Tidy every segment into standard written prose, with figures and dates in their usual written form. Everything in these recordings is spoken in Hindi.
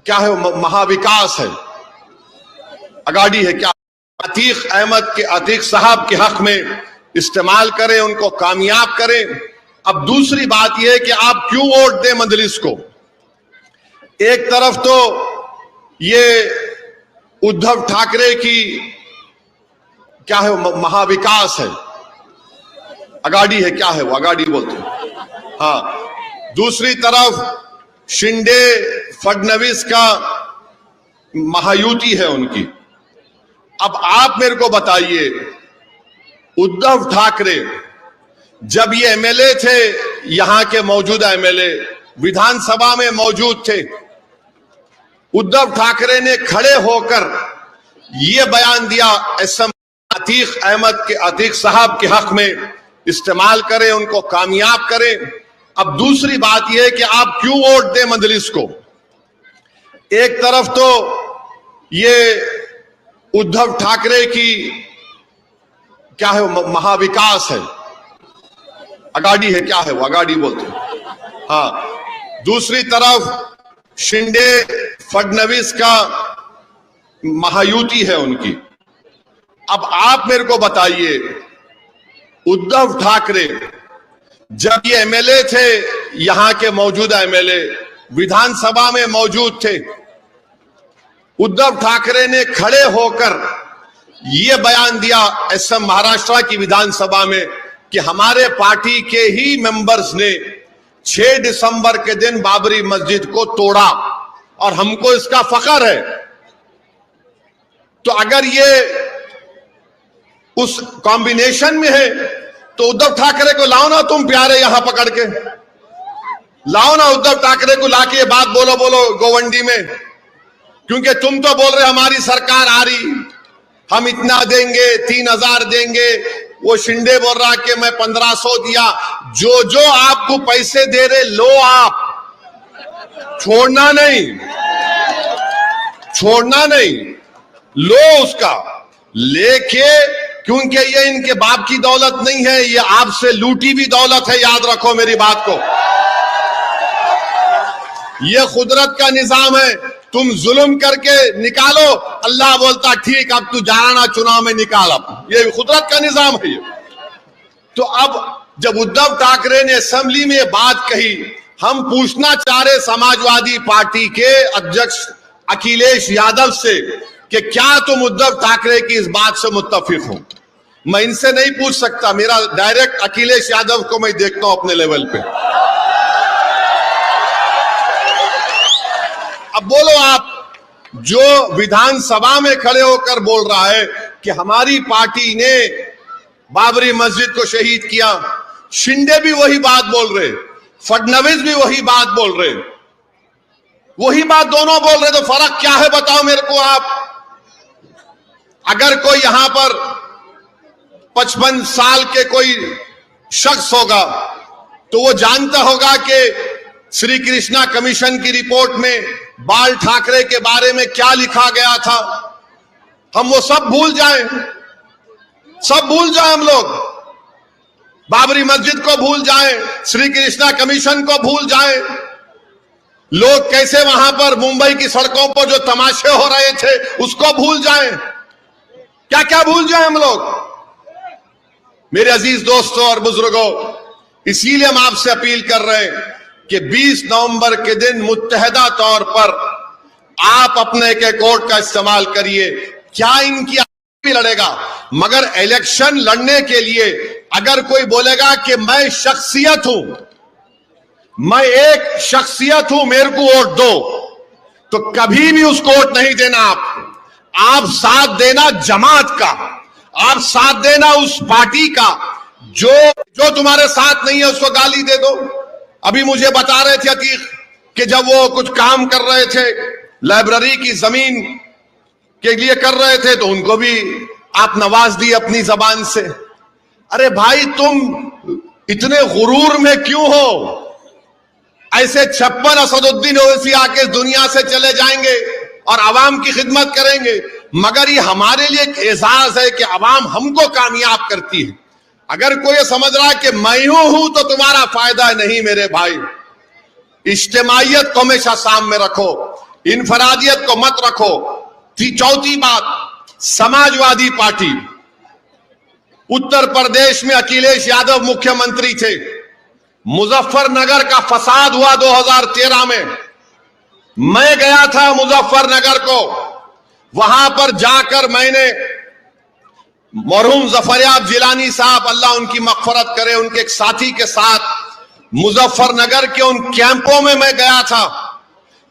क्या है, महाविकास है, अगाड़ी है क्या, अतीक साहब के हक में इस्तेमाल करें, उनको कामयाब करें। अब दूसरी बात यह है कि आप क्यों वोट दें मजलिस को। एक तरफ तो ये उद्धव ठाकरे की क्या है, महाविकास है, अगाड़ी है क्या है, वो अगाड़ी बोलते हैं, हाँ। दूसरी तरफ शिंदे फडणवीस का महायुति है उनकी। अब आप मेरे को बताइए, उद्धव ठाकरे जब ये एमएलए थे, यहां के मौजूदा एमएलए विधानसभा में मौजूद थे, उद्धव ठाकरे ने खड़े होकर यह बयान दिया, एसएम अतीक साहब के हक में इस्तेमाल करें, उनको कामयाब करें। अब दूसरी बात यह है कि आप क्यों वोट दें मजलिस को। एक तरफ तो ये उद्धव ठाकरे की क्या है, महाविकास है, अगाड़ी है क्या है, वो अगाड़ी बोलते हैं, हाँ। दूसरी तरफ शिंदे फडणवीस का महायुति है उनकी। अब आप मेरे को बताइए, उद्धव ठाकरे जब ये एमएलए थे, यहां के मौजूदा एमएलए विधानसभा में मौजूद थे, उद्धव ठाकरे ने खड़े होकर यह बयान दिया एसएम महाराष्ट्र की विधानसभा में कि हमारे पार्टी के ही मेंबर्स ने 6 दिसंबर के दिन बाबरी मस्जिद को तोड़ा और हमको इसका फख्र है। तो अगर ये उस कॉम्बिनेशन में है तो उद्धव ठाकरे को लाओ ना, तुम प्यारे यहां पकड़ के लाओ ना, उद्धव ठाकरे को लाके ये बात बोलो गोवंडी में, क्योंकि तुम तो बोल रहे हमारी सरकार आ रही, हम इतना देंगे, 3000 देंगे। वो शिंदे बोल रहा कि मैं 1500 दिया। जो आपको पैसे दे रहे लो, आप छोड़ना नहीं, लो उसका लेके, क्योंकि ये इनके बाप की दौलत नहीं है, ये आपसे लूटी भी दौलत है, याद रखो मेरी बात को। ये खुदरत का निजाम है, तुम जुल्म करके निकालो, अल्लाह बोलता ठीक, अब तू जाना चुनाव में निकाल, अब ये खुदरत का निजाम है ये। तो अब जब उद्धव ठाकरे ने असेंबली में बात कही, हम पूछना चाह रहे समाजवादी पार्टी के अध्यक्ष अखिलेश यादव से कि क्या तुम उद्धव ठाकरे की इस बात से मुत्तफिक हो। मैं इनसे नहीं पूछ सकता, मेरा डायरेक्ट अखिलेश यादव को मैं देखता हूं अपने लेवल पे। अब बोलो आप, जो विधानसभा में खड़े होकर बोल रहा है कि हमारी पार्टी ने बाबरी मस्जिद को शहीद किया, शिंदे भी वही बात बोल रहे, फडणवीस भी वही बात बोल रहे, वही बात दोनों बोल रहे, तो फर्क क्या है बताओ मेरे को आप। अगर कोई यहां पर 55 साल के कोई शख्स होगा तो वो जानता होगा कि श्री कृष्णा कमीशन की रिपोर्ट में बाल ठाकरे के बारे में क्या लिखा गया था। हम वो सब भूल जाएं हम लोग, बाबरी मस्जिद को भूल जाएं, श्री कृष्णा कमीशन को भूल जाएं, लोग कैसे वहां पर मुंबई की सड़कों पर जो तमाशे हो रहे थे उसको भूल जाएं, क्या क्या भूल जाएं हम लोग। मेरे अजीज दोस्तों और बुजुर्गों, इसीलिए हम आपसे अपील कर रहे हैं कि 20 नवंबर के दिन मुत्तहदा तौर पर आप अपने के कोर्ट का इस्तेमाल करिए। क्या इनकी भी लड़ेगा, मगर इलेक्शन लड़ने के लिए अगर कोई बोलेगा कि मैं शख्सियत हूं, मैं एक शख्सियत हूं, मेरे को वोट दो, तो कभी भी उसको वोट नहीं देना। आप साथ देना जमात का, आप साथ देना उस पार्टी का जो तुम्हारे साथ नहीं है, उसको गाली दे दो। अभी मुझे बता रहे थे अतीक कि जब वो कुछ काम कर रहे थे, लाइब्रेरी की जमीन के लिए कर रहे थे, तो उनको भी आप नवाज दी अपनी जबान से। अरे भाई, तुम इतने गुरूर में क्यों हो? ऐसे 56 असदुद्दीन ओवैसी आके दुनिया से चले जाएंगे और आवाम की खिदमत करेंगे, मगर ये हमारे लिए एक एजाज है कि आवाम हमको कामयाब करती है। अगर कोई समझ रहा है कि मैं हूं तो तुम्हारा फायदा नहीं मेरे भाई। इज्तिमाइयत को हमेशा सामने रखो, इनफरादियत को मत रखो। चौथी बात, समाजवादी पार्टी, उत्तर प्रदेश में अखिलेश यादव मुख्यमंत्री थे। मुजफ्फरनगर का फसाद हुआ 2013 में। मैं गया था मुजफ्फरनगर को, वहां पर जाकर मैंने मरहूम जफरयाब जिलानी साहब, अल्लाह उनकी मगफरत करे, उनके एक साथी के साथ मुजफ्फरनगर के उन कैंपों में मैं गया था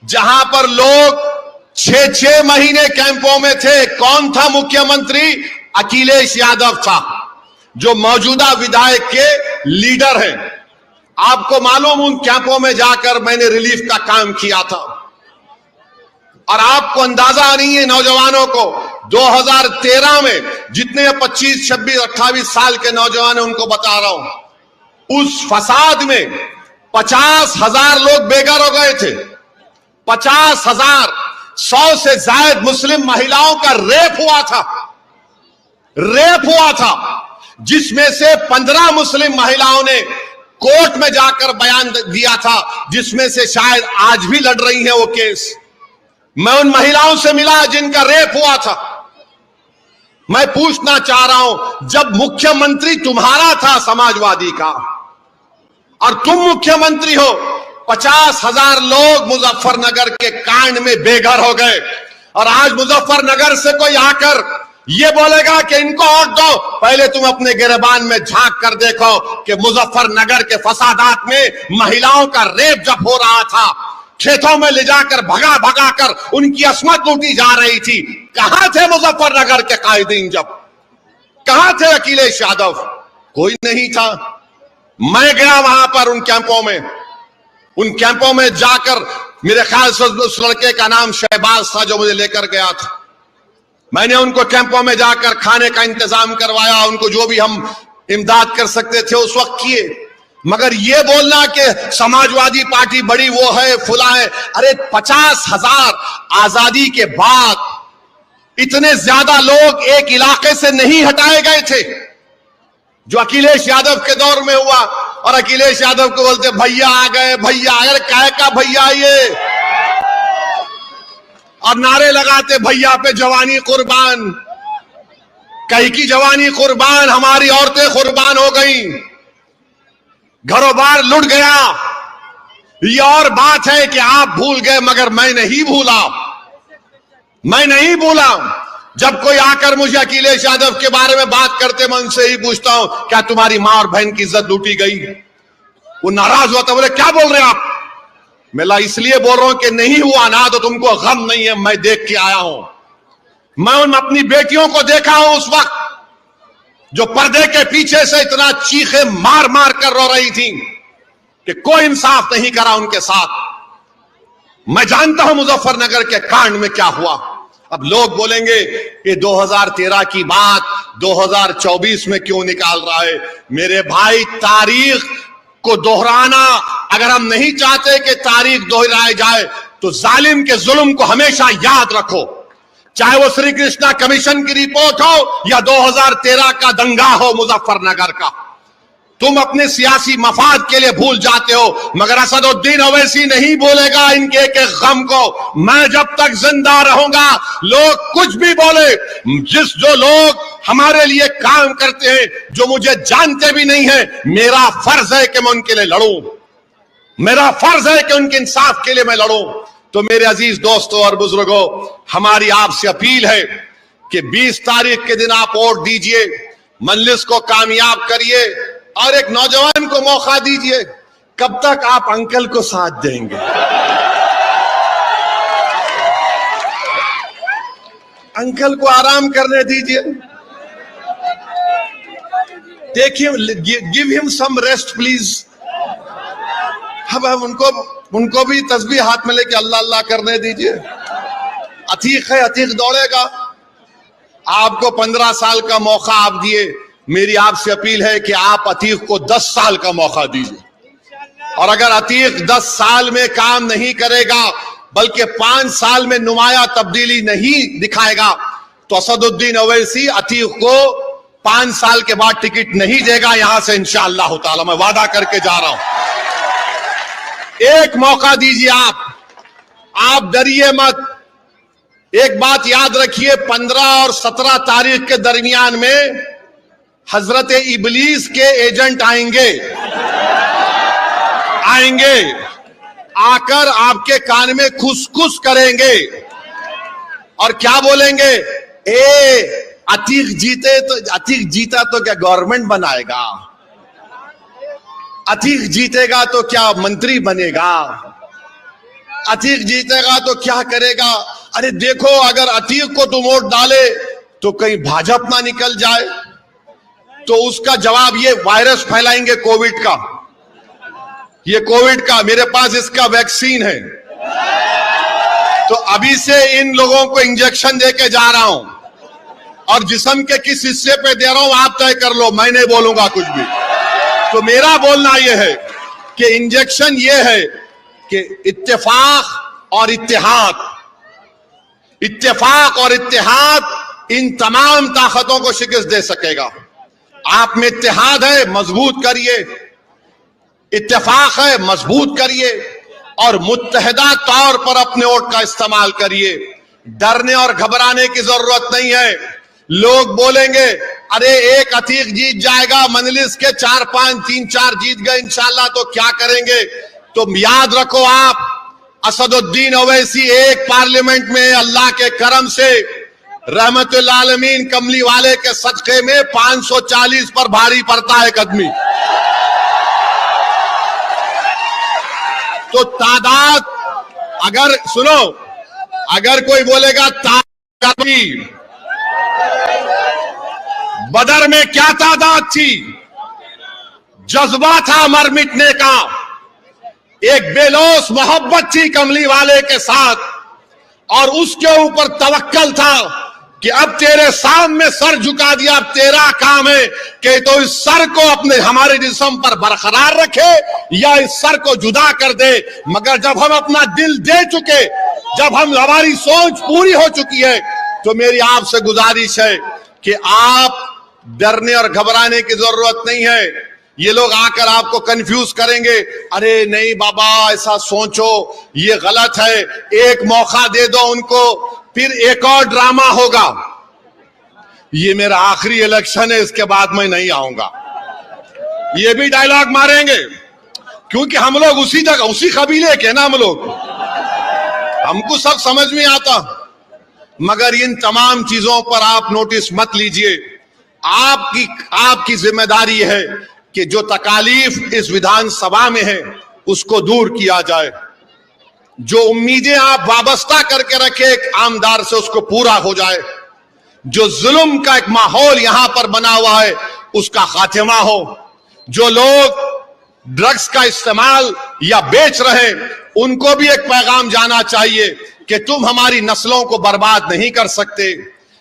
जहां पर लोग 6-6 महीने कैंपों में थे। कौन था मुख्यमंत्री? अखिलेश यादव था, जो मौजूदा विधायक के लीडर हैं। आपको मालूम, उन कैंपों में जाकर मैंने रिलीफ का काम किया था। और आपको अंदाजा नहीं है नौजवानों को, 2013 में जितने 25, 26, 28 साल के नौजवान हैं उनको बता रहा हूं, उस फसाद में 50,000 लोग बेघर हो गए थे। 50,000, 100 से ज्यादा मुस्लिम महिलाओं का रेप हुआ था, जिसमें से 15 मुस्लिम महिलाओं ने कोर्ट में जाकर बयान दिया था, जिसमें से शायद आज भी लड़ रही हैं वो केस। मैं उन महिलाओं से मिला जिनका रेप हुआ था। मैं पूछना चाह रहा हूं, जब मुख्यमंत्री तुम्हारा था समाजवादी का और तुम मुख्यमंत्री हो, 50,000 लोग मुजफ्फरनगर के कांड में बेघर हो गए। और आज मुजफ्फरनगर से कोई आकर ये बोलेगा कि इनको वोट दो, पहले तुम अपने गिरबान में झांक कर देखो कि मुजफ्फरनगर के फसादात में महिलाओं का रेप जब हो रहा था, खेतों में ले जाकर भगा भगा कर उनकी अस्मत लूटी जा रही थी, कहां थे मुजफ्फरनगर के कायदीन? जब कहां थे अखिलेश यादव? कोई नहीं था। मैं गया वहां पर उन कैंपों में जाकर, मेरे ख्याल से उस लड़के का नाम शहबाज था जो मुझे लेकर गया था। मैंने उनको कैंपों में जाकर खाने का इंतजाम करवाया, उनको जो भी हम इमदाद कर सकते थे उस वक्त किए। मगर ये बोलना कि समाजवादी पार्टी बड़ी वो है, फुला है, अरे 50,000 आजादी के बाद इतने ज्यादा लोग एक इलाके से नहीं हटाए गए थे जो अखिलेश यादव के दौर में हुआ। और अखिलेश यादव को बोलते भैया आ गए, भैया आ गए, काय का भैया ये, और नारे लगाते भैया पे जवानी कुर्बान, कहीं की जवानी कुर्बान, हमारी औरतें कुर्बान हो गई, घरों बार लुट गया। ये और बात है कि आप भूल गए, मगर मैं नहीं भूला। जब कोई आकर मुझे अखिलेश यादव के बारे में बात करते, मैं उनसे ही पूछता हूं क्या तुम्हारी मां और बहन की इज्जत लूटी गई? वो नाराज होता, बोले क्या बोल रहे हैं आप? मैं इसलिए बोल रहा हूं कि नहीं हुआ ना तो तुमको गम नहीं है, मैं देख के आया हूं। मैं उन अपनी बेटियों को देखा हूं उस वक्त जो पर्दे के पीछे से इतना चीखे मार मार कर रो रही थी कि कोई इंसाफ नहीं करा उनके साथ। मैं जानता हूं मुजफ्फरनगर के कांड में क्या हुआ। अब लोग बोलेंगे ये 2013 की बात 2024 में क्यों निकाल रहा है? मेरे भाई, तारीख को दोहराना, अगर हम नहीं चाहते कि तारीख दोहराई जाए तो जालिम के जुल्म को हमेशा याद रखो, चाहे वो श्री कृष्णा कमीशन की रिपोर्ट हो या 2013 का दंगा हो मुजफ्फरनगर का। तुम अपने सियासी मफाद के लिए भूल जाते हो, मगर असदुद्दीन ओवैसी नहीं भूलेगा इनके एक गम को। मैं जब तक जिंदा रहूंगा, लोग कुछ भी बोले, जो लोग हमारे लिए काम करते हैं, जो मुझे जानते भी नहीं है, मेरा फर्ज है कि मैं उनके लिए लड़ूं, मेरा फर्ज है कि उनके इंसाफ के लिए मैं लड़ूं। तो मेरे अजीज दोस्तों और बुजुर्गों, हमारी आपसे अपील है कि 20 तारीख के दिन आप वोट दीजिए, मजलिस को कामयाब करिए और एक नौजवान को मौका दीजिए। कब तक आप अंकल को साथ देंगे? अंकल को आराम करने दीजिए, देखिए, give him some rest please. अब उनको भी तस्बीह हाथ में लेके अल्लाह अल्लाह करने दीजिए। अतीक है, अतीक दौड़ेगा। आपको 15 साल का मौका आप दिए, मेरी आपसे अपील है कि आप अतीक को 10 साल का मौका दीजिए। और अगर अतीक 10 साल में काम नहीं करेगा, बल्कि 5 साल में नुमाया तब्दीली नहीं दिखाएगा, तो असदुद्दीन ओवैसी अतीक को 5 साल के बाद टिकट नहीं देगा यहां से, इंशाअल्लाह ताला। मैं वादा करके जा रहा हूं। एक मौका दीजिए आप, आप डरिए मत। एक बात याद रखिए, 15 और 17 तारीख के दरमियान में हजरत इबलीस के एजेंट आएंगे आकर आपके कान में खुसखुस करेंगे और क्या बोलेंगे, अतीक जीता तो क्या गवर्नमेंट बनाएगा, अतीक जीतेगा तो क्या मंत्री बनेगा, अतीक जीतेगा तो क्या करेगा। अरे देखो, अगर अतीक को तुम वोट डाले तो कहीं भाजपा ना निकल जाए, तो उसका जवाब ये वायरस फैलाएंगे कोविड का, ये कोविड का, मेरे पास इसका वैक्सीन है। तो अभी से इन लोगों को इंजेक्शन देके जा रहा हूं और जिस्म के किस हिस्से पे दे रहा हूं आप तय कर लो, मैं नहीं बोलूंगा कुछ भी। तो मेरा बोलना यह है कि इंजेक्शन ये है कि इत्तेफाक और इत्तेहाद इन तमाम ताकतों को शिकस्त दे सकेगा। आप में इत्तेहाद है, मजबूत करिए, इत्तेफाक है, मजबूत करिए और मुत्तहिदा तौर पर अपने वोट का इस्तेमाल करिए। डरने और घबराने की जरूरत नहीं है। लोग बोलेंगे अरे एक अतीक जीत जाएगा, मजलिस के 4-5 3-4 जीत गए इंशाल्लाह तो क्या करेंगे। तो याद रखो, आप असदुद्दीन ओवैसी एक पार्लियामेंट में अल्लाह के करम से रहमतुल आलमीन कमली वाले के सदक़े में 540 पर भारी पड़ता है कदमी। तो तादाद, अगर सुनो, अगर कोई बोलेगा तादाद, बदर में क्या तादाद थी, जज्बा था मर मिटने का, एक बेलौस मोहब्बत थी कमली वाले के साथ और उसके ऊपर तवक्कल था कि अब तेरे सामने सर झुका दिया, अब तेरा काम है कि तो इस सर को अपने हमारे जिस्म पर बरकरार रखे या इस सर को जुदा कर दे। मगर जब हम अपना दिल दे चुके, जब हमारी सोच पूरी हो चुकी है, तो मेरी आपसे गुजारिश है कि आप डरने और घबराने की जरूरत नहीं है। ये लोग आकर आपको कंफ्यूज करेंगे, अरे नहीं बाबा ऐसा सोचो, ये गलत है, एक मौका दे दो उनको, फिर एक और ड्रामा होगा। ये मेरा आखिरी इलेक्शन है, इसके बाद मैं नहीं आऊंगा। ये भी डायलॉग मारेंगे क्योंकि हम लोग उसी जगह, उसी कबीले के ना, हम लोग, हमको सब समझ में आता। मगर इन तमाम चीजों पर आप नोटिस मत लीजिए। आपकी जिम्मेदारी है कि जो तकालीफ इस विधानसभा में है उसको दूर किया जाए, जो उम्मीदें आप वाबस्ता करके रखे एक आमदार से उसको पूरा हो जाए, जो जुल्म का एक माहौल यहां पर बना हुआ है उसका खात्मा हो, जो लोग ड्रग्स का इस्तेमाल या बेच रहे हैं उनको भी एक पैगाम जाना चाहिए कि तुम हमारी नस्लों को बर्बाद नहीं कर सकते।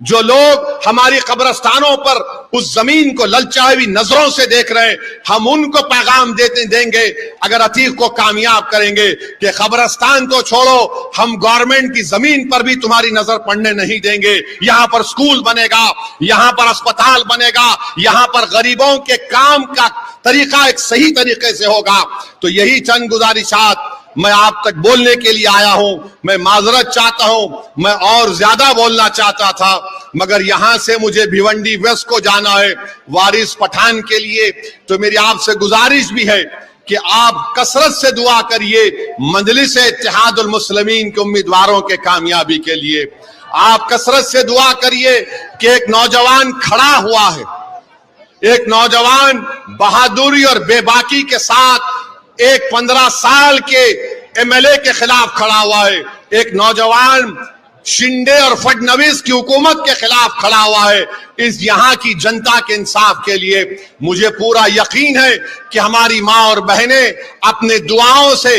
जो लोग हमारी कब्रिस्तानों पर उस जमीन को ललचाई हुई नजरों से देख रहे हैं, हम उनको पैगाम देंगे अगर अतीक को कामयाब करेंगे कि कब्रिस्तान तो छोड़ो, हम गवर्नमेंट की जमीन पर भी तुम्हारी नजर पड़ने नहीं देंगे। यहां पर स्कूल बनेगा, यहां पर अस्पताल बनेगा, यहां पर गरीबों के काम का तरीका एक सही तरीके से होगा। तो यही चंद गुजारिशात मैं आप तक बोलने के लिए आया हूं। मैं माजरत चाहता हूं, मैं और ज्यादा बोलना चाहता था, मगर यहां से मुझे भिवंडी वेस्ट को जाना है वारिस पठान के लिए। तो मेरी आपसे गुजारिश भी है कि आप कसरत से दुआ करिए मजलिस इत्तेहादुल मुस्लिमीन के उम्मीदवारों के कामयाबी के लिए। आप कसरत से दुआ करिए कि एक नौजवान खड़ा हुआ है, एक नौजवान बहादुरी और बेबाकी के साथ एक 15 साल के एमएलए के खिलाफ खड़ा हुआ है, एक नौजवान शिंदे और फडणवीस की हुकूमत के खिलाफ खड़ा हुआ है। इस यहाँ की जनता के इंसाफ के लिए मुझे पूरा यकीन है कि हमारी माँ और बहनें अपने दुआओं से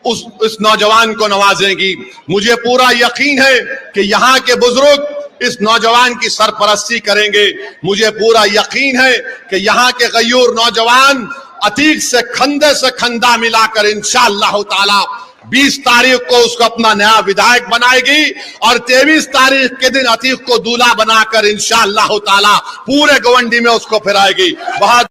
उस नौजवान को नवाजेंगी। मुझे पूरा यकीन है कि यहाँ के बुजुर्ग इस नौजवान की सरपरस्ती करेंगे। मुझे पूरा यकीन है कि यहाँ के गयूर नौजवान अतीक से खंदा मिलाकर इंशाअल्लाह ताला 20 तारीख को उसको अपना नया विधायक बनाएगी और 23 तारीख के दिन अतीक को दूल्हा बनाकर इंशाअल्लाह ताला पूरे गवंडी में उसको फिराएगी। बहुत